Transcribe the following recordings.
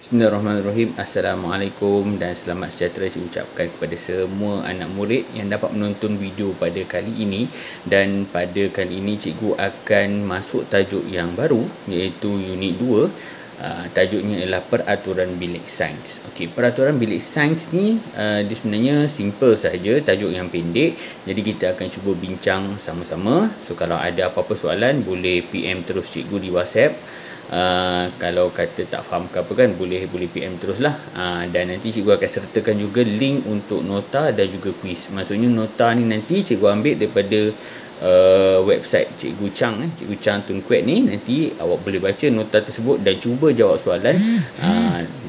Bismillahirrahmanirrahim. Assalamualaikum dan selamat sejahtera saya ucapkan kepada semua anak murid yang dapat menonton video pada kali ini. Dan pada kali ini cikgu akan masuk tajuk yang baru, iaitu unit 2. Tajuknya ialah peraturan bilik sains. Okey, peraturan bilik sains ni dia sebenarnya simple saja, tajuk yang pendek. Jadi kita akan cuba bincang sama-sama. So kalau ada apa-apa soalan boleh PM terus cikgu di WhatsApp. Kalau kata tak faham ke apa kan, boleh PM terus lah. Dan nanti cikgu akan sertakan juga link untuk nota dan juga kuis. Maksudnya nota ni nanti cikgu ambil daripada website Cikgu Chang, Cikgu Chang Tun Kuek ni. Nanti awak boleh baca nota tersebut dan cuba jawab soalan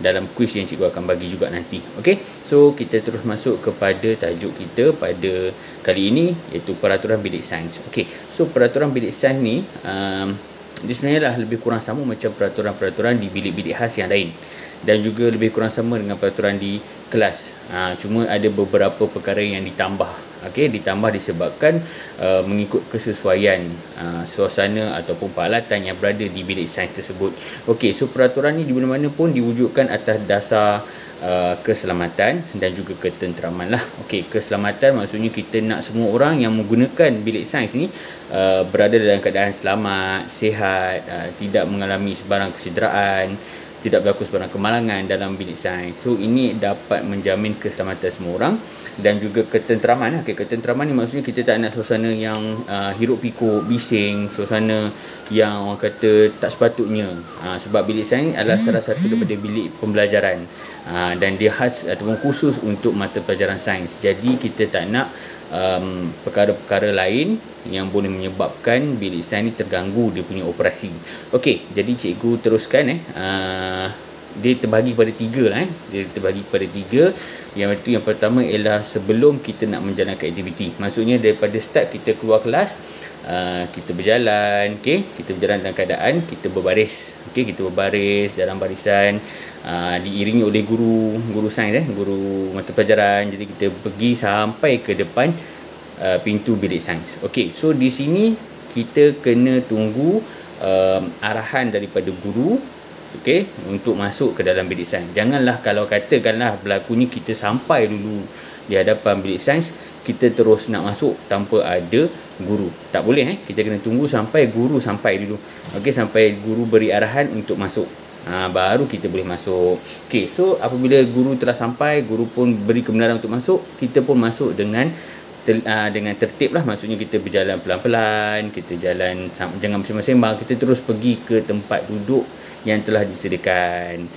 dalam kuis yang cikgu akan bagi juga nanti. Okey, so kita terus masuk kepada tajuk kita pada kali ini, iaitu peraturan bilik sains. Okey, so peraturan bilik sains ni dia sebenarnya lah lebih kurang sama macam peraturan-peraturan di bilik-bilik khas yang lain, dan juga lebih kurang sama dengan peraturan di kelas. Cuma ada beberapa perkara yang ditambah. Okey, ditambah disebabkan mengikut kesesuaian suasana ataupun peralatan yang berada di bilik sains tersebut. Okey, so peraturan ni di mana-mana pun diwujudkan atas dasar keselamatan dan juga ketenteraman lah. Okey, keselamatan maksudnya kita nak semua orang yang menggunakan bilik sains ni berada dalam keadaan selamat, sihat, tidak mengalami sebarang kecederaan, tidak berlaku sebarang kemalangan dalam bilik sains. So ini dapat menjamin keselamatan semua orang dan juga ketenteraman. Okey, ketenteraman ni maksudnya kita tak nak suasana yang hiruk pikuk, bising, suasana yang orang kata tak sepatutnya. Sebab bilik sains adalah salah satu daripada bilik pembelajaran, dan dia khas ataupun khusus untuk mata pelajaran sains. Jadi kita tak nak perkara-perkara lain yang boleh menyebabkan bilik sains ni terganggu dia punya operasi. Okey, jadi cikgu teruskan. Dia terbagi pada 3 lah. Dia terbagi pada 3. Yang pertama ialah sebelum kita nak menjalankan aktiviti. Maksudnya daripada start kita keluar kelas, kita berjalan, okey, kita berjalan dalam keadaan kita berbaris. Okey, kita berbaris dalam barisan, diiringi oleh guru sains, guru mata pelajaran. Jadi kita pergi sampai ke depan pintu bilik sains. Okey, so di sini kita kena tunggu arahan daripada guru, okey, untuk masuk ke dalam bilik sains. Janganlah kalau katakanlah berlakunya kita sampai dulu di hadapan bilik sains, kita terus nak masuk tanpa ada guru. Tak boleh. Kita kena tunggu sampai guru sampai dulu. Okey, sampai guru beri arahan untuk masuk. Baru kita boleh masuk. Okey, so apabila guru telah sampai, guru pun beri kebenaran untuk masuk, kita pun masuk dengan tertib lah. Maksudnya kita berjalan pelan-pelan, kita jalan jangan bersembang-sembang, kita terus pergi ke tempat duduk yang telah disediakan.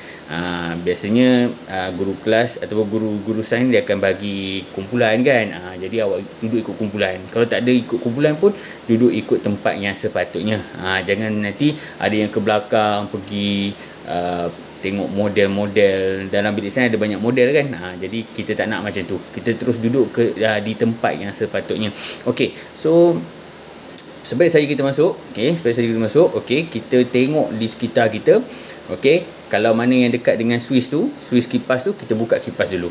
Biasanya guru kelas ataupun guru sains dia akan bagi kumpulan kan. Jadi awak duduk ikut kumpulan. Kalau tak ada ikut kumpulan pun duduk ikut tempat yang sepatutnya. Jangan nanti ada yang ke belakang pergi tengok model-model. Dalam bilik sains ada banyak model kan. Jadi kita tak nak macam tu. Kita terus duduk di tempat yang sepatutnya. Okey, so sebelum saja kita masuk, okey, kita tengok di sekitar kita. Okey, kalau mana yang dekat dengan suis kipas tu, kita buka kipas dulu.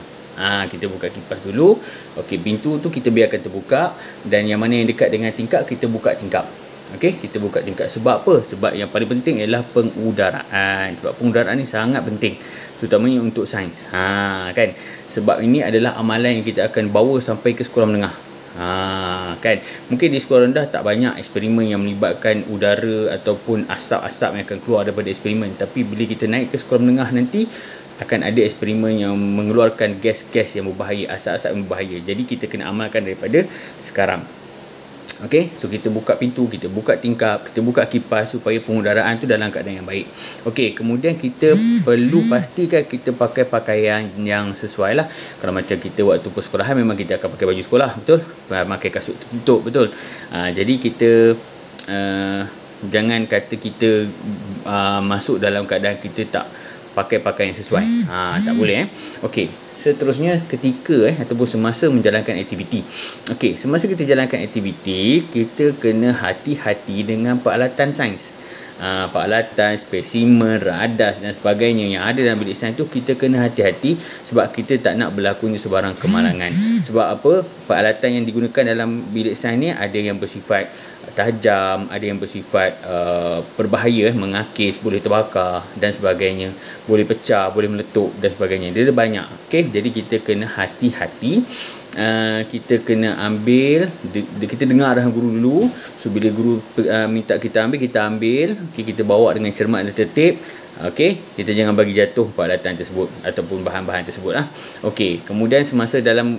Kita buka kipas dulu. Okey, pintu tu kita biarkan terbuka, dan yang mana yang dekat dengan tingkap, kita buka tingkap. Okey, kita buka tingkap. Sebab apa? Sebab yang paling penting ialah pengudaraan. Sebab pengudaraan ni sangat penting, terutamanya untuk sains. Kan? Sebab ini adalah amalan yang kita akan bawa sampai ke sekolah menengah. Kan, mungkin di sekolah rendah tak banyak eksperimen yang melibatkan udara ataupun asap-asap yang akan keluar daripada eksperimen. Tapi bila kita naik ke sekolah menengah nanti, akan ada eksperimen yang mengeluarkan gas-gas yang berbahaya, asap-asap yang berbahaya. Jadi kita kena amalkan daripada sekarang. Okey, so kita buka pintu, kita buka tingkap, kita buka kipas supaya pengudaraan tu dalam keadaan yang baik. Okey, kemudian kita perlu pastikan kita pakai pakaian yang sesuai lah. Kalau macam kita waktu persekolahan, memang kita akan pakai baju sekolah, betul? Pakai kasut tertutup, betul? Jadi kita jangan kata kita masuk dalam keadaan kita tak pakai pakaian yang sesuai. Tak boleh. Okey, seterusnya ketika ataupun semasa menjalankan aktiviti. Okey, semasa kita jalankan aktiviti, kita kena hati-hati dengan peralatan sains. peralatan, spesimen, radas dan sebagainya yang ada dalam bilik sains tu, kita kena hati-hati sebab kita tak nak berlakunya sebarang kemalangan. Sebab apa? Peralatan yang digunakan dalam bilik sains ni ada yang bersifat tajam, ada yang bersifat berbahaya, mengakis, boleh terbakar dan sebagainya, boleh pecah, boleh meletup dan sebagainya. Dia ada banyak. Okey, jadi kita kena hati-hati. Kita kena ambil, kita dengar arahan guru dulu. So bila guru minta kita ambil, kita ambil. Okay, kita bawa dengan cermat dan tertib. Okey, kita jangan bagi jatuh peralatan tersebut ataupun bahan-bahan tersebut lah. Okey, kemudian semasa dalam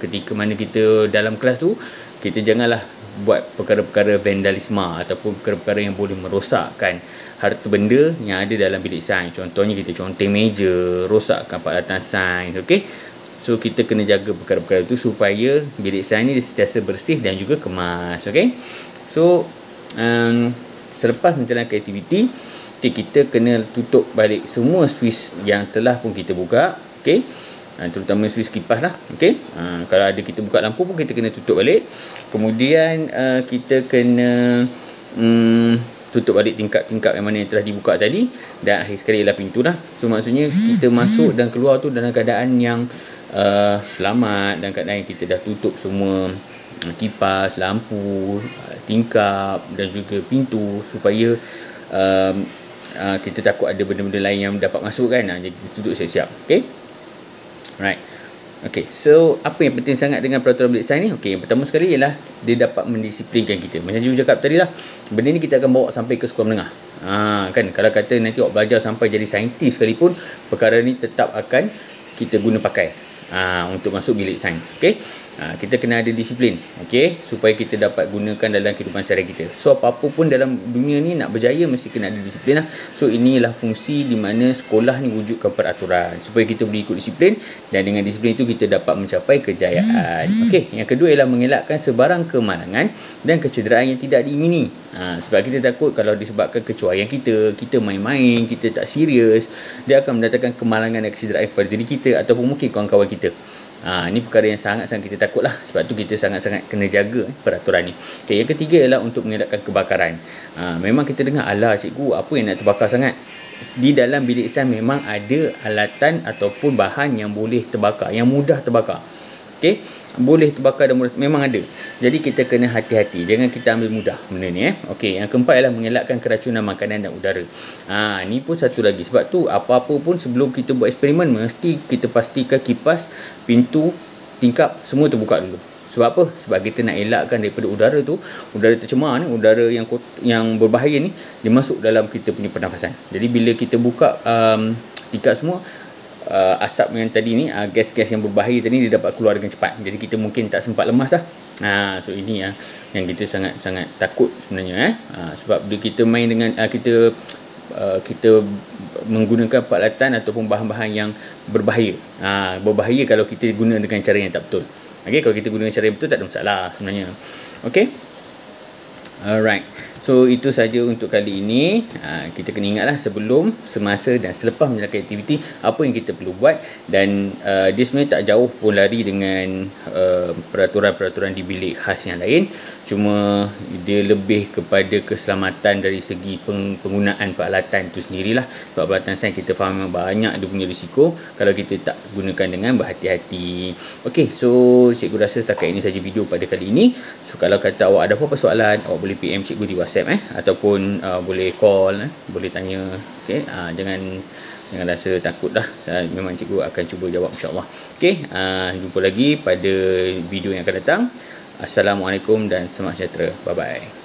ketika mana kita dalam kelas tu, kita janganlah buat perkara-perkara vandalisme ataupun perkara-perkara yang boleh merosakkan harta benda yang ada dalam bilik sains. Contohnya kita conteng meja, rosakkan peralatan sains. Okey, so kita kena jaga perkara-perkara itu supaya bilik sains ni sentiasa bersih dan juga kemas. Okey, so selepas menjalankan aktiviti, kita kena tutup balik semua switch yang telah pun kita buka. Okey, terutama switch kipas lah. Okey, kalau ada kita buka lampu pun kita kena tutup balik. Kemudian kita kena tutup balik tingkap-tingkap yang mana yang telah dibuka tadi, dan akhir sekali ialah pintu lah. So maksudnya kita masuk dan keluar tu dalam keadaan yang selamat, dan keadaan yang kita dah tutup semua kipas, lampu, tingkap dan juga pintu, supaya kita takut ada benda-benda lain yang dapat masuk kan. Jadi kita tutup siap-siap. Okey, right. Okey, so apa yang penting sangat dengan peraturan bilik sains ni? Okey, yang pertama sekali ialah dia dapat mendisiplinkan kita. Macam cikgu cakap tadi lah, benda ni kita akan bawa sampai ke sekolah menengah. Kan, kalau kata nanti awak belajar sampai jadi saintis sekalipun, perkara ni tetap akan kita guna pakai untuk masuk bilik sains. Okey, kita kena ada disiplin, okey, supaya kita dapat gunakan dalam kehidupan seharian kita. So apa-apa pun dalam dunia ni nak berjaya mesti kena ada disiplin lah. So inilah fungsi di mana sekolah ni wujudkan peraturan supaya kita boleh ikut disiplin, dan dengan disiplin itu kita dapat mencapai kejayaan. Okey, yang kedua ialah mengelakkan sebarang kemalangan dan kecederaan yang tidak diingini. Sebab kita takut kalau disebabkan kecuaian kita main-main, kita tak serius, dia akan mendatangkan kemalangan dan kecederaan kepada diri kita ataupun mungkin kawan-kawan kita. Ini perkara yang sangat-sangat kita takut lah. Sebab tu kita sangat-sangat kena jaga peraturan ni. Okay, yang ketiga ialah untuk mengelakkan kebakaran. Memang kita dengar, alah cikgu, apa yang nak terbakar sangat? Di dalam bilik sains memang ada alatan ataupun bahan yang boleh terbakar, yang mudah terbakar. Okey, boleh terbakar dan mudah, memang ada. Jadi kita kena hati-hati, jangan kita ambil mudah benda ni. Okey, yang keempat ialah mengelakkan keracunan makanan dan udara. Ni pun satu lagi. Sebab tu apa-apa pun sebelum kita buat eksperimen, mesti kita pastikan kipas, pintu, tingkap semua terbuka dulu. Sebab apa? Sebab kita nak elakkan daripada udara tu, udara tercemar ni, udara yang berbahaya ni, dia masuk dalam kita punya pernafasan. Jadi bila kita buka tingkap semua, asap yang tadi ni, gas-gas yang berbahaya tadi, dia dapat keluar dengan cepat. Jadi kita mungkin tak sempat lemas lah. So ini yang kita sangat-sangat takut sebenarnya. Sebab bila kita main dengan kita menggunakan peralatan ataupun bahan-bahan yang berbahaya. Berbahaya kalau kita guna dengan cara yang tak betul. Okay, kalau kita guna dengan cara yang betul tak ada masalah sebenarnya. Okay, alright. So itu saja untuk kali ini. Kita kena ingatlah sebelum, semasa dan selepas menjalankan aktiviti apa yang kita perlu buat. Dan dia sebenarnya tak jauh pun lari dengan peraturan-peraturan di bilik khas yang lain. Cuma dia lebih kepada keselamatan dari segi penggunaan peralatan itu sendirilah. Sebab peralatan sains kita faham banyak dia punya risiko kalau kita tak gunakan dengan berhati-hati. Okey, so cikgu rasa setakat ini saja video pada kali ini. So kalau kata awak ada apa-apa soalan, awak boleh PM cikgu di WhatsApp ataupun boleh call, boleh tanya. Okey, jangan rasa takut dah. Memang cikgu akan cuba jawab, insya-Allah. Okey, jumpa lagi pada video yang akan datang. Assalamualaikum dan selamat sejahtera. Bye bye.